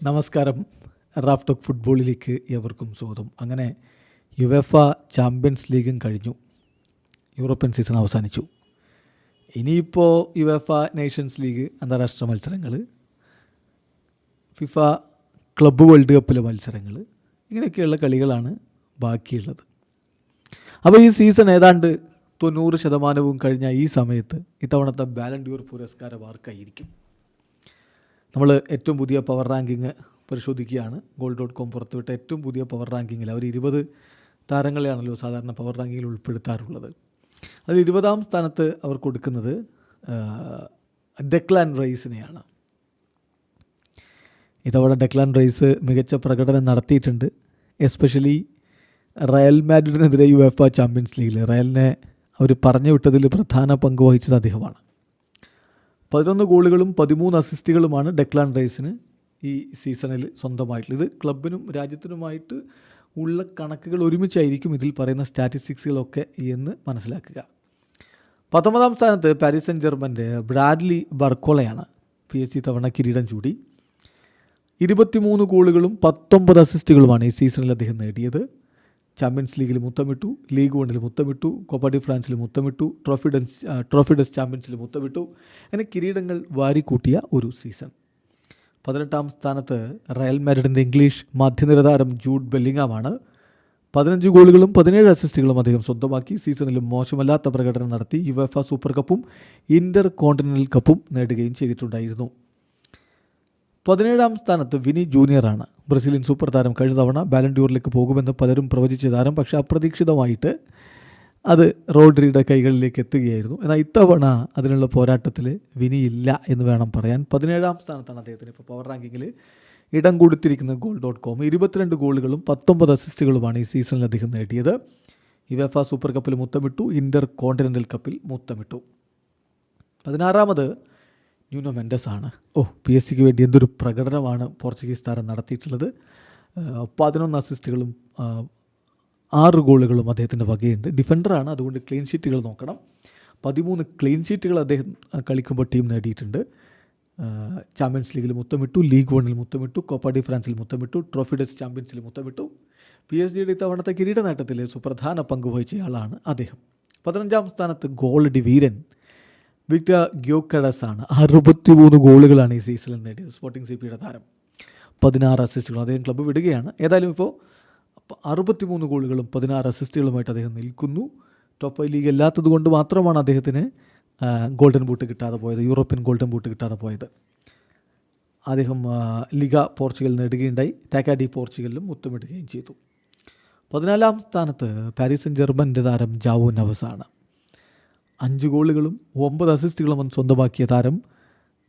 നമസ്കാരം. Raf talk ഫുട്ബോളിലേക്ക് എവർക്കും സ്വാഗതം. അങ്ങനെ യുവേഫ ചാമ്പ്യൻസ് ലീഗും കഴിഞ്ഞു, യൂറോപ്യൻ സീസൺ അവസാനിച്ചു. ഇനിയിപ്പോൾ യുവേഫ നേഷൻസ് ലീഗ് അന്താരാഷ്ട്ര മത്സരങ്ങൾ, ഫിഫ ക്ലബ്ബ് വേൾഡ് കപ്പിലെ മത്സരങ്ങൾ, ഇങ്ങനെയൊക്കെയുള്ള കളികളാണ് ബാക്കിയുള്ളത്. അപ്പോൾ ഈ സീസൺ ഏതാണ്ട് 90% കഴിഞ്ഞ ഈ സമയത്ത് ഇത്തവണത്തെ ബാലൻ ഡ്യൂർ പുരസ്കാരം ആർക്കായിരിക്കും? നമ്മൾ ഏറ്റവും പുതിയ പവർ റാങ്കിങ് പരിശോധിക്കുകയാണ്. goal.com പുറത്തുവിട്ട ഏറ്റവും പുതിയ പവർ റാങ്കിങ്ങിൽ അവർ 20 താരങ്ങളെയാണല്ലോ സാധാരണ പവർ റാങ്കിങ്ങിൽ ഉൾപ്പെടുത്താറുള്ളത്. അത് 20ാം സ്ഥാനത്ത് അവർ കൊടുക്കുന്നത് ഡെക്ലാൻ റൈസിനെയാണ്. ഇതവണ ഡെക്ലാൻ റൈസ് മികച്ച പ്രകടനം നടത്തിയിട്ടുണ്ട്. എസ്പെഷ്യലി റയൽ മാഡ്രിഡിനെതിരെ യുവേഫ ചാമ്പ്യൻസ് ലീഗിൽ റയലിനെ അവർ പറഞ്ഞു വിട്ടതിൽ പ്രധാന പങ്ക് വഹിച്ചത് അദ്ദേഹമാണ്. 11 ഗോളുകളും 13 അസിസ്റ്റുകളുമാണ് ഡെക്ലാൻ റൈസിന് ഈ സീസണിൽ സ്വന്തമായിട്ടുള്ളത്. ഇത് ക്ലബിനും രാജ്യത്തിനുമായിട്ട് ഉള്ള കണക്കുകൾ ഒരുമിച്ചായിരിക്കും ഇതിൽ പറയുന്ന സ്റ്റാറ്റിസ്റ്റിക്സുകളൊക്കെ എന്ന് മനസ്സിലാക്കുക. 19ാം സ്ഥാനത്ത് പാരീസ് സെന്റ് ജർമ്മൻ്റെ ബ്രാഡ്ലി ബർക്കോളയാണ്. PSG തവണ കിരീടം ചൂടി. 23 ഗോളുകളും 19 അസിസ്റ്റുകളുമാണ് ഈ സീസണിൽ അദ്ദേഹം നേടിയത്. ചാമ്പ്യൻസ് ലീഗിൽ മുത്തമിട്ടു, ലീഗ് 1 മുത്തമിട്ടു, കോപ്പ ഡി ഫ്രാൻസിൽ മുത്തമിട്ടു, ട്രോഫി ഡെസ് ചാമ്പ്യൻസിൽ മുത്തമിട്ടു. അങ്ങനെ കിരീടങ്ങൾ വാരിക്കൂട്ടിയ ഒരു സീസൺ. 18ാം സ്ഥാനത്ത് റയൽ മാഡ്രിഡിൻ്റെ ഇംഗ്ലീഷ് മധ്യനിര താരം ജൂഡ് ബെല്ലിംഗാമാണ്. 15 ഗോളുകളും 17 അസിസ്റ്റുകളും അദ്ദേഹം സ്വന്തമാക്കി. സീസണിൽ മോശമല്ലാത്ത പ്രകടനം നടത്തി യുവേഫ സൂപ്പർ കപ്പും ഇന്റർ കോണ്ടിനെൻ്റൽ കപ്പും നേടുകയും ചെയ്തിട്ടുണ്ടായിരുന്നു. 17ാം സ്ഥാനത്ത് വിനി ജൂനിയറാണ്. ബ്രസീലിയൻ സൂപ്പർ താരം കഴിഞ്ഞ തവണ ബാലൻ ഡ്യൂറിലേക്ക് പോകുമെന്ന് പലരും പ്രവചിച്ച താരം. പക്ഷേ അപ്രതീക്ഷിതമായിട്ട് അത് റോഡ്രിയുടെ കൈകളിലേക്ക് എത്തുകയായിരുന്നു. എന്നാൽ ഇത്തവണ അതിനുള്ള പോരാട്ടത്തിൽ വിനി ഇല്ല എന്ന് വേണം പറയാൻ. 17ാം സ്ഥാനത്താണ് അദ്ദേഹത്തിന് ഇപ്പോൾ പവർ റാങ്കിങ്ങിൽ ഇടം കൊടുത്തിരിക്കുന്നത്. goal.com 22 ഗോളുകളും 19 അസിസ്റ്റുകളുമാണ് ഈ സീസണിൽ അദ്ദേഹം നേടിയത്. യുവേഫ സൂപ്പർ കപ്പിൽ മുത്തമിട്ടു, ഇന്റർ കോണ്ടിനെൻ്റൽ കപ്പിൽ മുത്തമിട്ടു. 16ാമത് ന്യൂനോ മെൻഡസ് ആണ്. PSG വേണ്ടി എന്തൊരു പ്രകടനമാണ് പോർച്ചുഗീസ് താരം നടത്തിയിട്ടുള്ളത്. 11 അസിസ്റ്റുകളും 6 ഗോളുകളും അദ്ദേഹത്തിൻ്റെ വകയുണ്ട്. ഡിഫൻഡറാണ്, അതുകൊണ്ട് ക്ലീൻ ഷീറ്റുകൾ നോക്കണം. 13 ക്ലീൻ ഷീറ്റുകൾ അദ്ദേഹം കളിക്കുമ്പോൾ ടീം നേടിയിട്ടുണ്ട്. ചാമ്പ്യൻസ് ലീഗിൽ മുത്തമിട്ടു, ലീഗ് 1 മുത്തമിട്ടു, കോപ്പ ഡി ഫ്രാൻസിൽ മുത്തമിട്ടു, ട്രോഫി ഡെസ് ചാമ്പ്യൻസിൽ മുത്തമിട്ടു. PSG ഇത്തവണത്തെ കിരീട നേട്ടത്തിൽ സുപ്രധാന പങ്ക് വഹിച്ചയാളാണ് അദ്ദേഹം. 15ാം സ്ഥാനത്ത് ഗോൾഡി വീരൻ വിക്ടർ ഗ്യോക്കഡസ് ആണ്. 63 ഗോളുകളാണ് ഈ സീസണിൽ നേടിയത്. സ്പോർട്ടിംഗ് CPയുടെ താരം. 16 അസിസ്റ്റുകൾ. അദ്ദേഹം ക്ലബ്ബ് വിടുകയാണ്. ഏതായാലും ഇപ്പോൾ 63 ഗോളുകളും 16 അസിസ്റ്റുകളുമായിട്ട് അദ്ദേഹം നിൽക്കുന്നു. ടോപ്പ് 5 ലീഗ് അല്ലാത്തത് കൊണ്ട് മാത്രമാണ് അദ്ദേഹത്തിന് ഗോൾഡൻ ബൂട്ട് കിട്ടാതെ പോയത്, യൂറോപ്യൻ ഗോൾഡൻ ബൂട്ട് കിട്ടാതെ പോയത്. അദ്ദേഹം ലിഗ പോർച്ചുഗൽ നേടുകയുണ്ടായി. ടാക്ക ഡി പോർച്ചുഗലിലും മുത്തമിടുകയും ചെയ്തു. 14ാം സ്ഥാനത്ത് പാരീസ് സെന്റ് ജർമ്മൻ്റെ താരം ജാവോ നവസാണ്. 5 ഗോളുകളും 9 അസിസ്റ്റുകളും സ്വന്തമാക്കിയ താരം.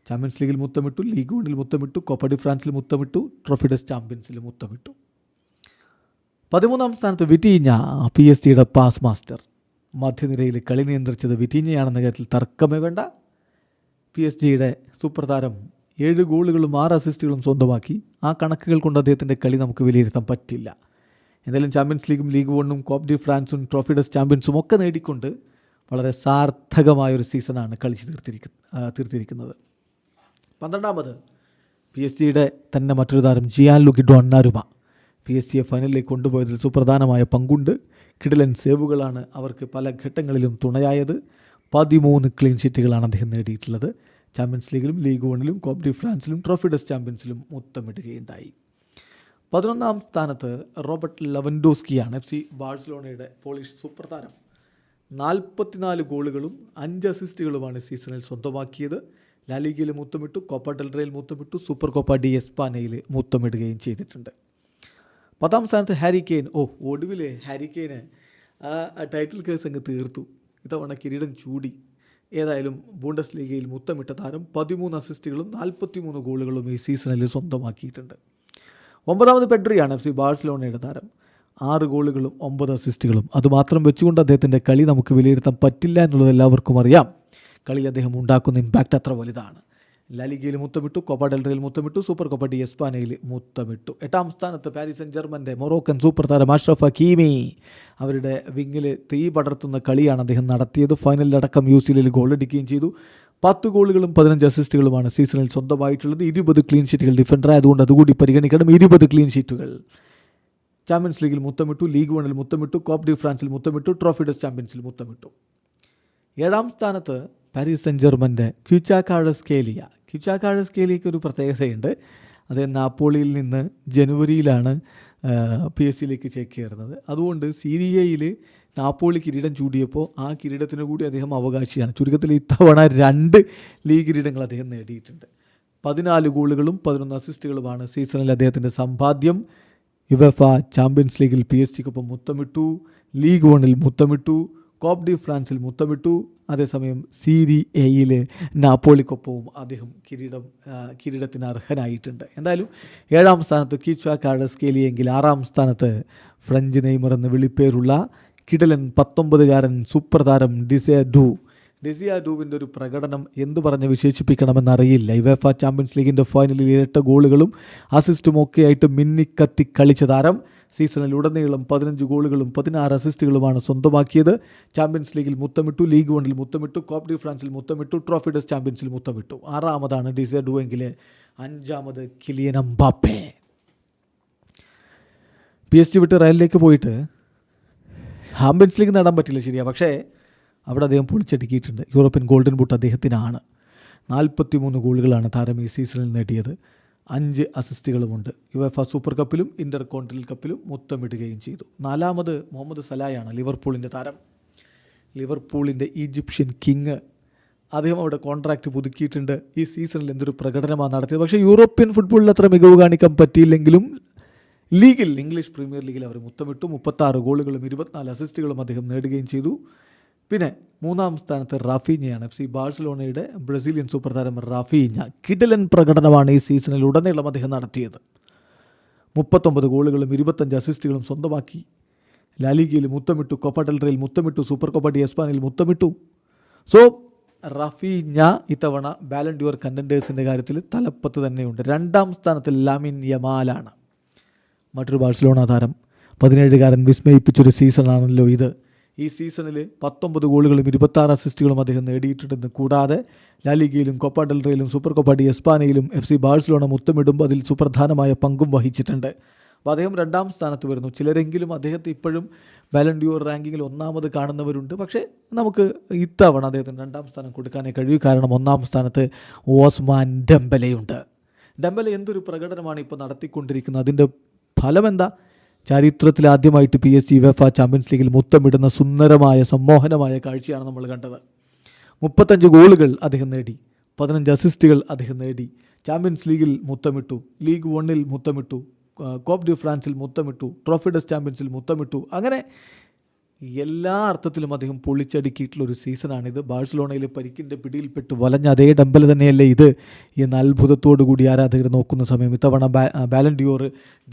ചാമ്പ്യൻസ് ലീഗിൽ മുത്തമിട്ടു, ലീഗ് 1 മുത്തമിട്ടു, കോപ്പ ഡി ഫ്രാൻസിൽ മുത്തമിട്ടു, ട്രോഫി ഡെസ് ചാമ്പ്യൻസിൽ മുത്തമിട്ടു. 13ാം സ്ഥാനത്ത് വിറ്റീഞ്ഞ, PSG പാസ് മാസ്റ്റർ. മധ്യനിരയിൽ കളി നിയന്ത്രിച്ചത് വിറ്റീഞ്ഞയാണെന്ന കാര്യത്തിൽ തർക്കമേ വേണ്ട. PSG സൂപ്പർ താരം 7 ഗോളുകളും 6 അസിസ്റ്റുകളും സ്വന്തമാക്കി. ആ കണക്കുകൾ കൊണ്ട് അദ്ദേഹത്തിൻ്റെ കളി നമുക്ക് വിലയിരുത്താൻ പറ്റില്ല. എന്തായാലും ചാമ്പ്യൻസ് ലീഗും ലീഗ് 1 കോപ്പ ഡി ഫ്രാൻസും ട്രോഫി ഡെസ് ചാമ്പ്യൻസും ഒക്കെ നേടിക്കൊണ്ട് വളരെ സാർത്ഥകമായൊരു സീസണാണ് കളിച്ച് തീർത്തിരിക്കുന്നത്. 12ാമത് PSG തന്നെ മറ്റൊരു താരം ജിയാൻലുക്കി ഡൊണ്ണാരുമ. PSG ഫൈനലിലേക്ക് കൊണ്ടുപോയതിൽ സുപ്രധാനമായ പങ്കുണ്ട്. കിടിലൻ സേവുകളാണ് അവർക്ക് പല ഘട്ടങ്ങളിലും തുണയായത്. 13 ക്ലീൻ ഷീറ്റുകളാണ് അദ്ദേഹം നേടിയിട്ടുള്ളത്. ചാമ്പ്യൻസ് ലീഗിലും ലീഗ് 1 കോപ്പ ഡി ഫ്രാൻസിലും ട്രോഫി ഡെസ് ചാമ്പ്യൻസിലും മുത്തമിടുകയുണ്ടായി. 11ാം സ്ഥാനത്ത് റോബർട്ട് ലെവൻഡോസ്കിയാണ്. FC ബാഴ്സലോണയുടെ പോളിഷ് സൂപ്പർ താരം. 44 ഗോളുകളും 5 അസിസ്റ്റുകളുമാണ് സീസണിൽ സ്വന്തമാക്കിയത്. ലാലിഗയിൽ മുത്തമിട്ടു, കോപ്പ ഡെൽ റേയിൽ മുത്തമിട്ടു, സൂപ്പർ കോപ്പ ഡി എസ്പാനയിൽ മുത്തമിടുകയും ചെയ്തിട്ടുണ്ട്. 10ാം സ്ഥാനത്ത് ഹാരി കെയ്ൻ. ഒടുവിൽ ഹാരി കെയ്ന് ടൈറ്റിൽ കേസ് അങ്ങ് തീർത്തു. ഇത്തവണ കിരീടം ചൂടി. ഏതായാലും ബൂണ്ടസ് ലീഗയിൽ മുത്തമിട്ട താരം 13 അസിസ്റ്റുകളും 43 ഗോളുകളും ഈ സീസണിൽ സ്വന്തമാക്കിയിട്ടുണ്ട്. 9ാമത് പെഡ്രിയാണ്. FC ബാഴ്സലോണയുടെ താരം. 6 ഗോളുകളും 9 അസിസ്റ്റുകളും. അതുമാത്രം വെച്ചുകൊണ്ട് അദ്ദേഹത്തിൻ്റെ കളി നമുക്ക് വിലയിരുത്താൻ പറ്റില്ല എന്നുള്ളത് എല്ലാവർക്കും അറിയാം. കളിയിൽ അദ്ദേഹം ഉണ്ടാക്കുന്ന ഇമ്പാക്റ്റ് അത്ര വലുതാണ്. ലാലിഗയിൽ മുത്തമിട്ടു, കോപ്പ ഡെൽ റേയിൽ മുത്തമിട്ടു, സൂപ്പർ കോപ്പ ഡി എസ്പാനയിൽ മുത്തമിട്ടു. 8ാം സ്ഥാനത്ത് പാരീസ് സെന്റ് ജർമ്മൻ്റെ മൊറോക്കൻ സൂപ്പർ താരം അഷ്റഫ് ഹക്കീമി. അവരുടെ വിങ്ങിൽ തീ പടർത്തുന്ന കളിയാണ് അദ്ദേഹം നടത്തിയത്. ഫൈനലിലടക്കം UCLയിൽ ഗോളടിക്കുകയും ചെയ്തു. 10 ഗോളുകളും 15 അസിസ്റ്റുകളുമാണ് സീസണിൽ സ്വന്തമായിട്ടുള്ളത്. 20 ക്ലീൻ ഷീറ്റുകൾ ഡിഫൻഡർ ആയതുകൊണ്ട് അതുകൂടി പരിഗണിക്കണം. 20 ക്ലീൻ ഷീറ്റുകൾ. ചാമ്പ്യൻസ് ലീഗിൽ മുത്തമിട്ടു, ലീഗ് 1-ൽ മുത്തമിട്ടു, കോപ്പ് ഡി ഫ്രാൻസിൽ മുത്തമിട്ടു, ട്രോഫി ഡെസ് ചാമ്പ്യൻസിൽ മുത്തമിട്ടു. 7-ാം സ്ഥാനത്ത് പാരീസ് സെൻ ജെർമൻ്റെ ക്വിച്ചാക്കാഴസ്കേലിയയ്ക്ക് ഒരു പ്രത്യേകതയുണ്ട്. അദ്ദേഹം നാപ്പോളിയിൽ നിന്ന് ജനുവരിയിലാണ് PSG ചേക്കേറുന്നത്. അതുകൊണ്ട് സീരിയയിൽ നാപ്പോളി കിരീടം ചൂടിയപ്പോൾ ആ കിരീടത്തിന് കൂടി അദ്ദേഹം അവകാശിയാണ്. ചുരുക്കത്തിൽ ഇത്തവണ 2 ലീഗ് കിരീടങ്ങൾ അദ്ദേഹം നേടിയിട്ടുണ്ട്. 14 ഗോളുകളും 11 അസിസ്റ്റുകളുമാണ് സീസണിൽ അദ്ദേഹത്തിൻ്റെ സമ്പാദ്യം. യുവേഫ ചാമ്പ്യൻസ് ലീഗിൽ PSG-ക്കൊപ്പം മുത്തമിട്ടു, ലീഗ് 1-ൽ മുത്തമിട്ടു, കോപ്പ് ഡി ഫ്രാൻസിൽ മുത്തമിട്ടു. അതേസമയം സീരിയയിൽ നാപ്പോളിക്കൊപ്പവും അദ്ദേഹം കിരീടത്തിന് അർഹനായിട്ടുണ്ട്. എന്തായാലും 7-ാം സ്ഥാനത്ത് ക്വിച്ചാക്കാഴസ്കേലിയെങ്കിൽ 6-ാം സ്ഥാനത്ത് ഫ്രഞ്ച് നെയ്മർ എന്ന് വിളിപ്പേരുള്ള കിടലൻ 19-കാരൻ സൂപ്പർ താരം ഡിസിയാഡുവിൻ്റെ ഒരു പ്രകടനം എന്തു പറഞ്ഞ് വിശേഷിപ്പിക്കണമെന്നറിയില്ല. യുവേഫ ചാമ്പ്യൻസ് ലീഗിൻ്റെ ഫൈനലിൽ 8 ഗോളുകളും അസിസ്റ്റും ഒക്കെയായിട്ട് മിന്നിക്കത്തി കളിച്ച താരം സീസണിൽ ഉടനീളം 15 ഗോളുകളും 16 അസിസ്റ്റുകളുമാണ് സ്വന്തമാക്കിയത്. ചാമ്പ്യൻസ് ലീഗിൽ മുത്തമിട്ടു, ലീഗ് 1-ൽ മുത്തമിട്ടു, കോപ്പ് ഡി ഫ്രാൻസിൽ മുത്തമിട്ടു, ട്രോഫി ഡെസ് ചാമ്പ്യൻസിൽ മുത്തമിട്ടു. 6-ാമതാണ് ഡിസിയാഡു എങ്കിൽ 5-ാമത് കിലിയൻ എംബാപ്പെ. PSG വിട്ട് റയലിലേക്ക് പോയിട്ട് ചാമ്പ്യൻസ് ലീഗ് നേടാൻ പറ്റില്ല, ശരിയാണ്. പക്ഷേ അവിടെ അദ്ദേഹം പൊളിച്ചടുക്കിയിട്ടുണ്ട്. യൂറോപ്യൻ ഗോൾഡൻ ബൂട്ട് അദ്ദേഹത്തിനാണ്. 43 ഗോളുകളാണ് താരം ഈ സീസണിൽ നേടിയത്. 5 അസിസ്റ്റുകളുമുണ്ട്. യുവേഫ സൂപ്പർ കപ്പിലും ഇന്റർ കോണ്ടിനൽ കപ്പിലും മുത്തമിടുകയും ചെയ്തു. 4-ാമത് മുഹമ്മദ് സലായാണ്, ലിവർപൂളിൻ്റെ താരം. ലിവർപൂളിൻ്റെ ഈജിപ്ഷ്യൻ കിങ്. അദ്ദേഹം അവിടെ കോൺട്രാക്റ്റ് പുതുക്കിയിട്ടുണ്ട്. ഈ സീസണിൽ എന്തൊരു പ്രകടനമാണ് നടത്തിയത്. പക്ഷേ യൂറോപ്യൻ ഫുട്ബോളിൽ അത്ര മികവ് കാണിക്കാൻ പറ്റിയില്ലെങ്കിലും ലീഗിൽ, ഇംഗ്ലീഷ് പ്രീമിയർ ലീഗിൽ അവർ മുത്തമിട്ടു. 36 ഗോളുകളും 24 അസിസ്റ്റുകളും അദ്ദേഹം നേടുകയും ചെയ്തു. പിന്നെ 3-ാം സ്ഥാനത്ത് റാഫീഞ്ഞയാണ്. FC ബാഴ്സലോണയുടെ ബ്രസീലിയൻ സൂപ്പർ താരം റാഫീഞ്ഞ. കിടിലൻ പ്രകടനമാണ് ഈ സീസണിൽ ഉടനീളം അദ്ദേഹം നടത്തിയത്. 39 ഗോളുകളും 25 അസിസ്റ്റുകളും സ്വന്തമാക്കി. ലാലിഗയിൽ മുത്തമിട്ടു, കോപ്പ ഡെൽ റേയിൽ മുത്തമിട്ടു, സൂപ്പർ കോപ്പ ഡി എസ്പാനിൽ മുത്തമിട്ടു. സോ റാഫീഞ്ഞ ഇത്തവണ ബാലൻ ഡ്യൂർ കണ്ടൻറ്റേഴ്സിൻ്റെ കാര്യത്തിൽ തലപ്പത്ത് തന്നെയുണ്ട്. 2-ാം സ്ഥാനത്ത് ലാമിൻ യമാലാണ്, മറ്റൊരു ബാഴ്സലോണ താരം. 17-കാരൻ വിസ്മയിപ്പിച്ചൊരു സീസണാണല്ലോ ഇത്. ഈ സീസണിൽ 19 ഗോളുകളും 26 അസിസ്റ്റുകളും അദ്ദേഹം നേടിയിട്ടുണ്ടെന്ന് കൂടാതെ ലാലിഗയിലും കോപ്പ ഡെൽ റേയിലും സൂപ്പർ കോപ്പ ഡി എസ്പാനയിലും FC ബാഴ്സലോണ മുത്തമിടുമ്പോൾ അതിൽ സുപ്രധാനമായ പങ്കും വഹിച്ചിട്ടുണ്ട്. അപ്പോൾ അദ്ദേഹം 2-ാം സ്ഥാനത്ത് വരുന്നു. ചിലരെങ്കിലും അദ്ദേഹത്തെ ഇപ്പോഴും ബാലൻ ഡ്യൂർ റാങ്കിങ്ങിൽ 1-ാമത് കാണുന്നവരുണ്ട്. പക്ഷേ നമുക്ക് ഇത്തവണ അദ്ദേഹത്തിന് 2-ാം സ്ഥാനം കൊടുക്കാനേ കഴിയൂ. കാരണം 1-ാം സ്ഥാനത്ത് ഓസ്മാൻ ഡെംബലെയുണ്ട്. ഡെംബലെ എന്തൊരു പ്രകടനമാണ് ഇപ്പോൾ നടത്തിക്കൊണ്ടിരിക്കുന്നത്. അതിൻ്റെ ഫലം എന്താ? ചരിത്രത്തിൽ ആദ്യമായിട്ട് PSG യുവേഫ ചാമ്പ്യൻസ് ലീഗിൽ മുത്തമിടുന്ന സുന്ദരമായ സമ്മോഹനമായ കാഴ്ചയാണ് നമ്മൾ കണ്ടത്. 35 ഗോളുകൾ അദ്ദേഹം നേടി, 15 അസിസ്റ്റുകൾ അദ്ദേഹം നേടി. ചാമ്പ്യൻസ് ലീഗിൽ മുത്തമിട്ടു, ലീഗ് 1-ൽ മുത്തമിട്ടു, കോപ്പ് ഡി ഫ്രാൻസിൽ മുത്തമിട്ടു, ട്രോഫി ഡെസ് ചാമ്പ്യൻസിൽ മുത്തമിട്ടു. അങ്ങനെ എല്ലാ അർത്ഥത്തിലും അദ്ദേഹം പൊളിച്ചടുക്കിയിട്ടുള്ളൊരു സീസണാണിത്. ബാഴ്സലോണയിൽ പരിക്കിൻ്റെ പിടിയിൽപ്പെട്ട് വലഞ്ഞ അതേ ഡെംബലെ തന്നെയല്ലേ ഇത് എന്ന അത്ഭുതത്തോടു കൂടി ആരാധകർ നോക്കുന്ന സമയം ഇത്തവണ ബാലൻ ഡ്യൂർ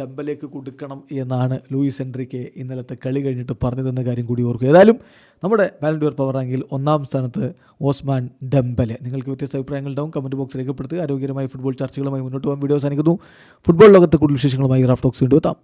ഡെംബലേക്ക് കൊടുക്കണം എന്നാണ് ലൂയിസ് എൻറിക്കെ ഇന്നലത്തെ കളി കഴിഞ്ഞിട്ട് പറഞ്ഞതെന്ന കാര്യം കൂടി ഓർക്കുക. ഏതായാലും നമ്മുടെ ബാലൻ ഡ്യൂർ പവർ റാങ്കിൽ 1-ാം സ്ഥാനത്ത് ഓസ്മാൻ ഡെംബലെ. നിങ്ങൾക്ക് വ്യത്യസ്ത അഭിപ്രായങ്ങൾ ഉണ്ടാവും, കമൻറ്റ് ബോക്സ് രേഖപ്പെടുത്തുക. ആരോഗ്യകരമായ ഫുട്ബോൾ ചർച്ചകളുമായി മുന്നോട്ട് പോകാൻ വീഡിയോ സാധിക്കുന്നു. ഫുട്ബോൾ ലോകത്തെ കൂടുതൽ വിശേഷങ്ങളുമായി റാഫ് ടോക്സ് വീണ്ടും എത്താം.